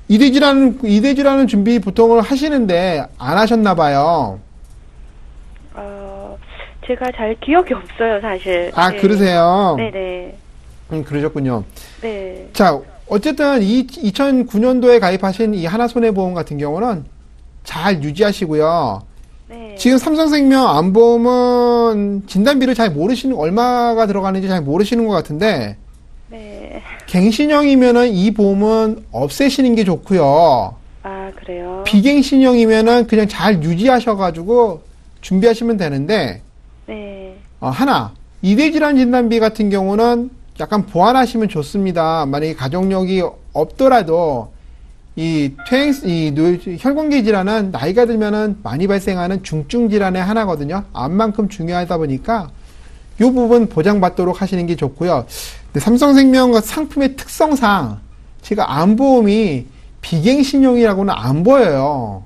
2대 질환은 준비 보통을 하시는데 안 하셨나 봐요. 제가 잘 기억이 없어요, 사실. 네. 그러세요? 네네. 그러셨군요. 네. 자, 어쨌든 2009년도에 가입하신 이 하나손해보험 같은 경우는 잘 유지하시고요. 네. 지금 삼성생명 암보험은 진단비를 잘 모르시는, 얼마가 들어가는지 잘 모르시는 것 같은데, 네. 갱신형이면은 이 보험은 없애시는 게 좋고요. 아, 그래요? 비갱신형이면은 그냥 잘 유지하셔가지고 준비하시면 되는데, 네. 하나, 이대질환 진단비 같은 경우는 약간 보완하시면 좋습니다. 만약에 가족력이 없더라도 혈관계 질환은 나이가 들면은 많이 발생하는 중증 질환의 하나거든요. 암만큼 중요하다 보니까 이 부분 보장받도록 하시는 게 좋고요. 근데 삼성생명 상품의 특성상 제가 암보험이 비갱신형이라고는 안 보여요.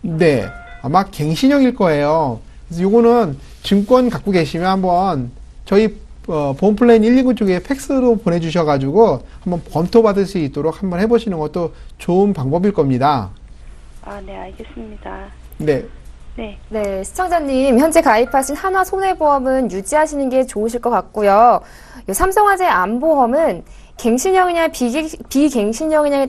네, 아마 갱신형일 거예요. 그래서 요거는 증권 갖고 계시면 한번 저희 보험 플랜 119 쪽에 팩스로 보내주셔가지고 한번 검토 받을 수 있도록 한번 해보시는 것도 좋은 방법일 겁니다. 아, 네, 알겠습니다. 네. 네. 네, 시청자님, 현재 가입하신 한화 손해보험은 유지하시는 게 좋으실 것 같고요. 이 삼성화재 암보험은 갱신형이냐 비갱신형이냐에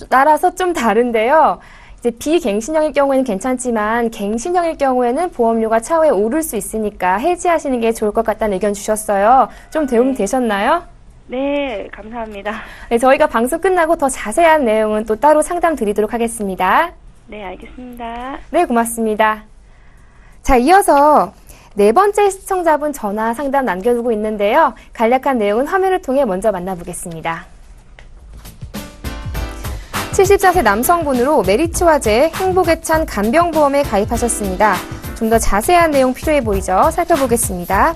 따라서 좀 다른데요. 이제 비갱신형일 경우에는 괜찮지만 갱신형일 경우에는 보험료가 차후에 오를 수 있으니까 해지하시는 게 좋을 것 같다는 의견 주셨어요. 좀 도움 되셨나요? 네, 감사합니다. 네, 저희가 방송 끝나고 더 자세한 내용은 또 따로 상담 드리도록 하겠습니다. 네, 알겠습니다. 네, 고맙습니다. 자, 이어서 네 번째 시청자분 전화 상담 남겨두고 있는데요. 간략한 내용은 화면을 통해 먼저 만나보겠습니다. 74세 남성분으로 메리츠화재 행복의 찬 간병보험에 가입하셨습니다. 좀 더 자세한 내용 필요해 보이죠? 살펴보겠습니다.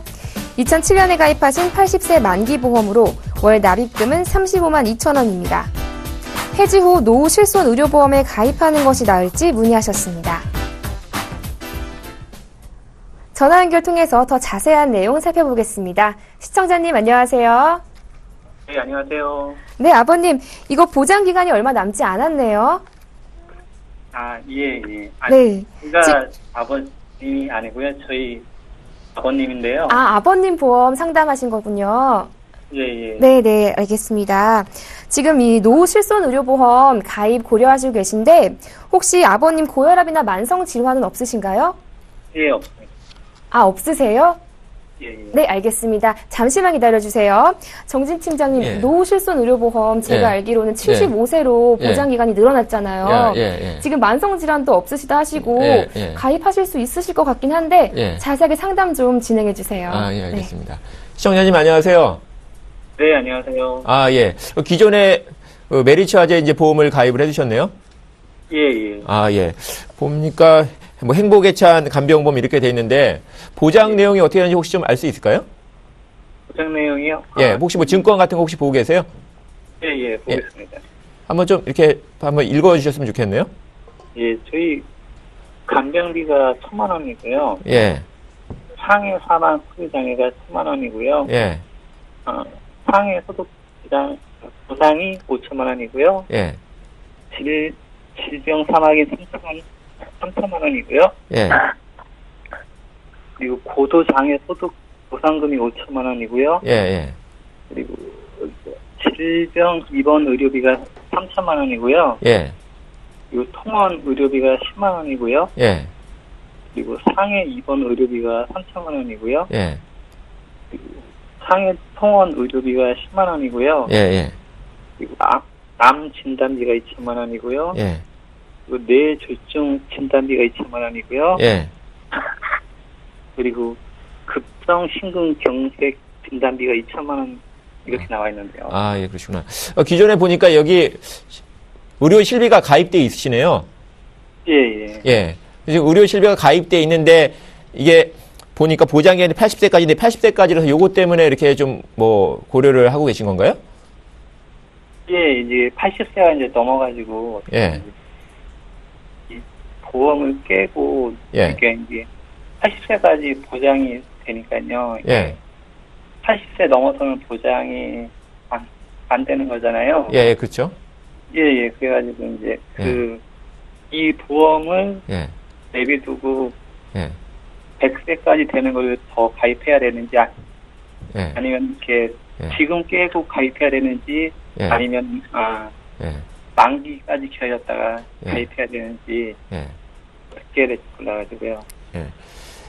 2007년에 가입하신 80세 만기보험으로 월 납입금은 35만 2천 원입니다. 해지 후 노후 실손 의료보험에 가입하는 것이 나을지 문의하셨습니다. 전화 연결 통해서 더 자세한 내용 살펴보겠습니다. 시청자님 안녕하세요. 네, 안녕하세요. 네, 아버님, 이거 보장 기간이 얼마 남지 않았네요. 아, 예, 예. 네. 제가 아버님이 아니고요. 저희 아버님인데요. 아, 아버님 보험 상담하신 거군요. 예, 예. 네, 알겠습니다. 지금 이 노후 실손 의료보험 가입 고려하시고 계신데 혹시 아버님 고혈압이나 만성 질환은 없으신가요? 예, 없습니다. 아, 없으세요? 예, 예. 네, 알겠습니다. 잠시만 기다려주세요. 정진 팀장님, 예. 노후 실손 의료보험 제가 예. 알기로는 75세로 예. 보장기간이 늘어났잖아요. 예. 지금 만성질환도 없으시다 하시고 예. 가입하실 수 있으실 것 같긴 한데 예. 자세하게 상담 좀 진행해 주세요. 아, 예, 알겠습니다. 시청자님 안녕하세요. 네, 안녕하세요. 아, 예. 기존에 메리츠화재 이제 보험을 가입을 해주셨네요. 예, 예. 아, 예. 보니까 뭐 행복의 찬 간병보험 이렇게 돼 있는데 보장 내용이 어떻게 되는지 혹시 좀 알 수 있을까요? 보장 내용이요? 예, 혹시 뭐 증권 같은 거 혹시 보고 계세요? 예, 예, 보겠습니다. 한번 좀 이렇게 한번 읽어주셨으면 좋겠네요. 예, 저희 간병비가 1,000만 원이고요. 예, 상해 사망 소유장애가 1,000만 원이고요. 예, 상해 소득 보상이 5천만 원이고요. 예, 질병 사망이 3천만 원이고요. 예, 그리고 고도장애 소득 보상금이 5천만 원이고요. 예. 그리고 질병 입원 의료비가 3천만 원이고요. 예, 그리고 통원 의료비가 10만 원이고요. 예, 그리고 상해 입원 의료비가 3천만 원이고요. 예, 그리고 상해 통원 의료비가 10만 원이고요. 예, 그리고 암 진단비가 2천만 원이고요. 예, 그리고 뇌졸중 진단비가 2천만 원이고요. 예, 그리고 급성 심근경색 진단비가 2천만 원 이렇게 나와 있는데요. 아, 예, 그러시구나. 기존에 보니까 여기 의료 실비가 가입돼 있으시네요. 예, 예. 예. 지금 의료 실비가 가입돼 있는데 이게 보니까 보장기간이 80세까지인데 80세까지라서 요거 때문에 이렇게 좀 뭐 고려를 하고 계신 건가요? 예, 이제 80세가 이제 넘어가지고 예. 이 보험을 깨고 예. 이게 이제 80세까지 보장이 되니까요. 예. 80세 넘어서는 보장이 안 되는 거잖아요. 예, 그렇죠. 예. 그래가지고 이제 이 보험을 예. 내비두고 예. 100세까지 되는 걸 더 가입해야 되는지 예. 아니면 이렇게 예. 지금 깨고 가입해야 되는지 예. 아니면 예. 만기까지 기다렸다가 예. 가입해야 되는지 예. 6개월에 나가지고요.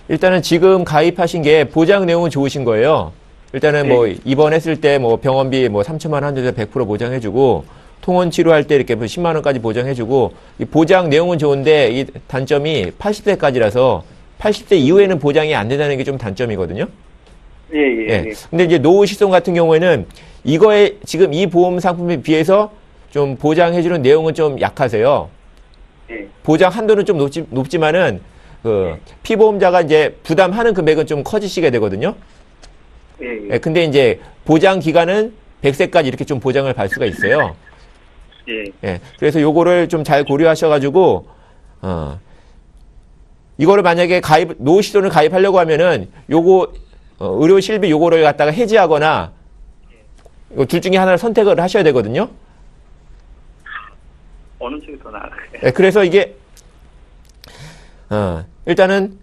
일단은 지금 가입하신 게 보장 내용은 좋으신 거예요. 일단은 뭐 입원했을 때 뭐 병원비 뭐 3천만 원 한정해서 100% 보장해주고 통원 치료할 때 이렇게 10만 원까지 보장해주고 이 보장 내용은 좋은데 이 단점이 80세까지라서 80세 이후에는 보장이 안 된다는 게 좀 단점이거든요. 예. 근데 이제 노후 실손 같은 경우에는 이거에 지금 이 보험 상품에 비해서 좀 보장해주는 내용은 좀 약하세요. 보장 한도는 좀 높지만은 그 피보험자가 이제 부담하는 금액은 좀 커지시게 되거든요. 예. 근데 이제 보장 기간은 100세까지 이렇게 좀 보장을 받을 수가 있어요. 예. 그래서 요거를 좀 잘 고려하셔가지고 이거를 만약에 노후 실손을 가입하려고 하면은 요거 의료 실비 요거를 갖다가 해지하거나 이거 둘 중에 하나를 선택을 하셔야 되거든요. 어느 쪽이 더 나아요? 예, 그래서 이게 일단은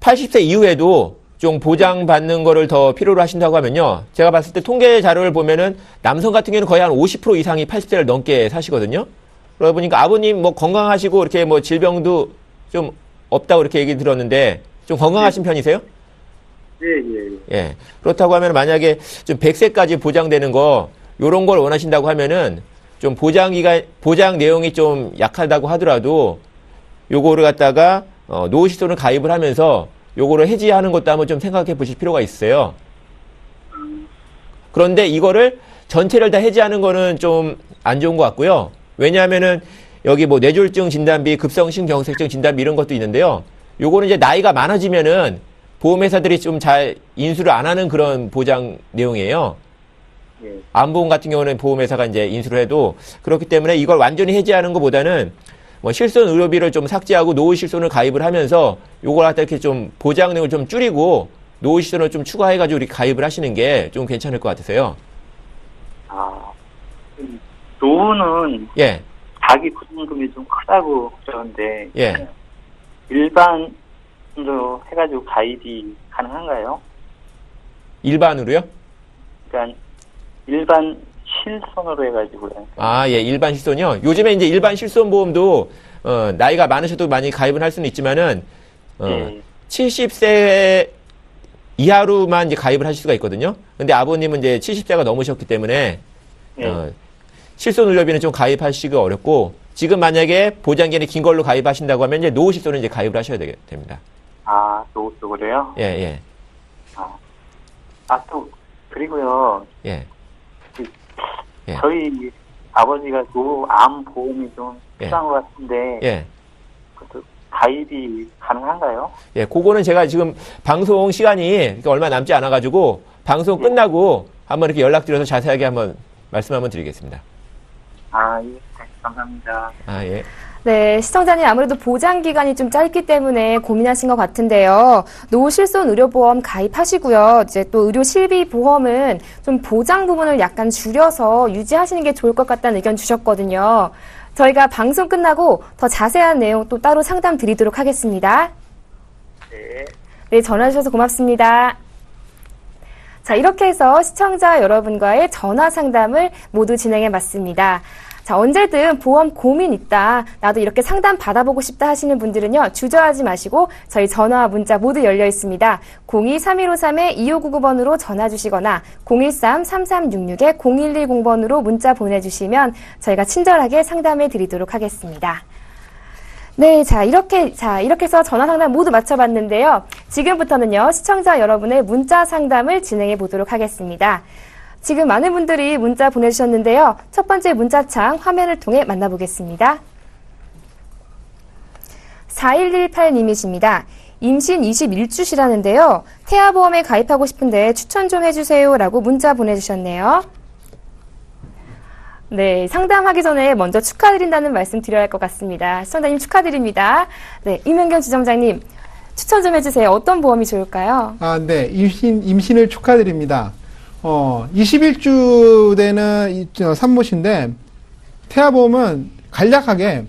80세 이후에도 좀 보장받는 거를 더 필요로 하신다고 하면요. 제가 봤을 때 통계 자료를 보면은 남성 같은 경우는 거의 한 50% 이상이 80세를 넘게 사시거든요. 그러다 보니까 아버님 뭐 건강하시고 이렇게 뭐 질병도 좀 없다고 이렇게 얘기 들었는데 좀 건강하신 편이세요? 예. 그렇다고 하면 만약에 좀 100세까지 보장되는 거 요런 걸 원하신다고 하면은 좀 보장 내용이 좀 약하다고 하더라도 요거를 갖다가 노후 실손을 가입을 하면서 요거를 해지하는 것도 한번 좀 생각해 보실 필요가 있어요. 그런데 이거를 전체를 다 해지하는 거는 좀 안 좋은 것 같고요. 왜냐하면은 여기 뭐 뇌졸중 진단비, 급성심경색증 진단비 이런 것도 있는데요. 요거는 이제 나이가 많아지면은 보험회사들이 좀 잘 인수를 안 하는 그런 보장 내용이에요. 암보험 같은 경우는 보험회사가 이제 인수를 해도 그렇기 때문에 이걸 완전히 해지하는 것보다는 뭐 실손 의료비를 좀 삭제하고 노후 실손을 가입을 하면서 요걸 갖다 이렇게 좀 보장 내용을 좀 줄이고 노후 실손을 좀 추가해가지고 이렇게 가입을 하시는 게 좀 괜찮을 것 같으세요. 노후는 자기 부담금이 좀 크다고 그러는데 일반으로 해가지고 가입이 가능한가요? 일반으로요? 그러니까 일반 실손으로 해가지고요. 일반 실손이요? 요즘에 이제 일반 실손 보험도, 나이가 많으셔도 많이 가입은 할 수는 있지만은, 70세 이하로만 이제 가입을 하실 수가 있거든요. 근데 아버님은 이제 70세가 넘으셨기 때문에, 실손 의료비는 좀 가입하시기가 어렵고, 지금 만약에 보장기간이 긴 걸로 가입하신다고 하면 이제 노후 실손은 이제 가입을 하셔야 됩니다. 노후 쪽으로요? 예. 또, 그리고요. 저희 아버지가 암 보험이 좀 필요한 것 같은데, 그것도 가입이 가능한가요? 그거는 제가 지금 방송 시간이 얼마 남지 않아가지고, 방송 끝나고 한번 이렇게 연락드려서 자세하게 한번 말씀 한번 드리겠습니다. 감사합니다. 네, 시청자님 아무래도 보장 기간이 좀 짧기 때문에 고민하신 것 같은데요. 노후 실손 의료보험 가입하시고요. 이제 또 의료 실비 보험은 좀 보장 부분을 약간 줄여서 유지하시는 게 좋을 것 같다는 의견 주셨거든요. 저희가 방송 끝나고 더 자세한 내용 또 따로 상담 드리도록 하겠습니다. 네, 전화 주셔서 고맙습니다. 자, 이렇게 해서 시청자 여러분과의 전화 상담을 모두 진행해 봤습니다. 자, 언제든 보험 고민 있다, 나도 이렇게 상담 받아보고 싶다 하시는 분들은요, 주저하지 마시고 저희 전화와 문자 모두 열려 있습니다. 02-3153-2599번으로 전화 주시거나 013-3366-0110번으로 문자 보내주시면 저희가 친절하게 상담해 드리도록 하겠습니다. 네, 이렇게 해서 전화 상담 모두 마쳐봤는데요. 지금부터는요, 시청자 여러분의 문자 상담을 진행해 보도록 하겠습니다. 지금 많은 분들이 문자 보내주셨는데요. 첫 번째 문자창 화면을 통해 만나보겠습니다. 4118님이십니다. 임신 21주시라는데요. 태아보험에 가입하고 싶은데 추천 좀 해주세요 라고 문자 보내주셨네요. 네, 상담하기 전에 먼저 축하드린다는 말씀 드려야 할 것 같습니다. 시청자님 축하드립니다. 네, 임현경 주점장님 추천 좀 해주세요. 어떤 보험이 좋을까요? 네, 임신을 축하드립니다. 21주 되는 산모신데 태아보험은 간략하게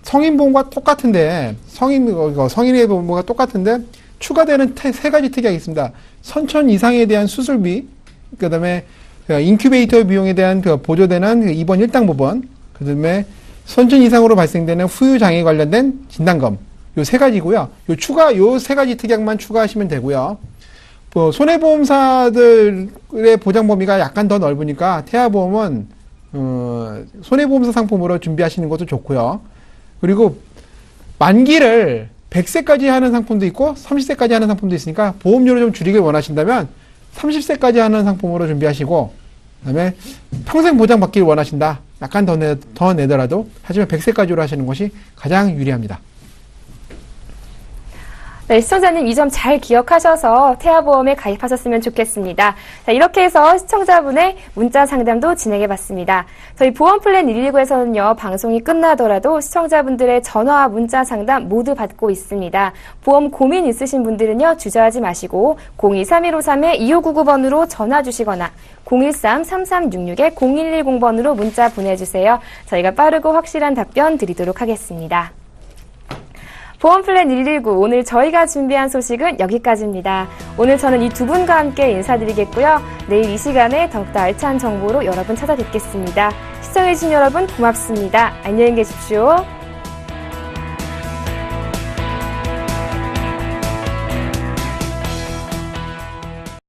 성인보험과 똑같은데 성인의 보험과 똑같은데 추가되는 세 가지 특약이 있습니다. 선천 이상에 대한 수술비, 그다음에 인큐베이터 비용에 대한 보조되는 입원 일당 보험, 그다음에 선천 이상으로 발생되는 후유 장애 관련된 진단검 요 세 가지고요. 요 세 가지 특약만 추가하시면 되고요. 손해보험사들의 보장 범위가 약간 더 넓으니까 태아보험은 손해보험사 상품으로 준비하시는 것도 좋고요. 그리고 만기를 100세까지 하는 상품도 있고 30세까지 하는 상품도 있으니까 보험료를 좀 줄이길 원하신다면 30세까지 하는 상품으로 준비하시고, 그다음에 평생 보장 받기를 원하신다. 약간 더 내더라도 하지만 100세까지로 하시는 것이 가장 유리합니다. 네, 시청자님 이 점 잘 기억하셔서 태아보험에 가입하셨으면 좋겠습니다. 자, 이렇게 해서 시청자분의 문자 상담도 진행해봤습니다. 저희 보험플랜 119에서는요, 방송이 끝나더라도 시청자분들의 전화와 문자 상담 모두 받고 있습니다. 보험 고민 있으신 분들은요, 주저하지 마시고 02-3153-2599번으로 전화 주시거나 013-3366-0110번으로 문자 보내주세요. 저희가 빠르고 확실한 답변 드리도록 하겠습니다. 보험플랜 119, 오늘 저희가 준비한 소식은 여기까지입니다. 오늘 저는 이 두 분과 함께 인사드리겠고요. 내일 이 시간에 더욱더 알찬 정보로 여러분 찾아뵙겠습니다. 시청해주신 여러분 고맙습니다. 안녕히 계십시오.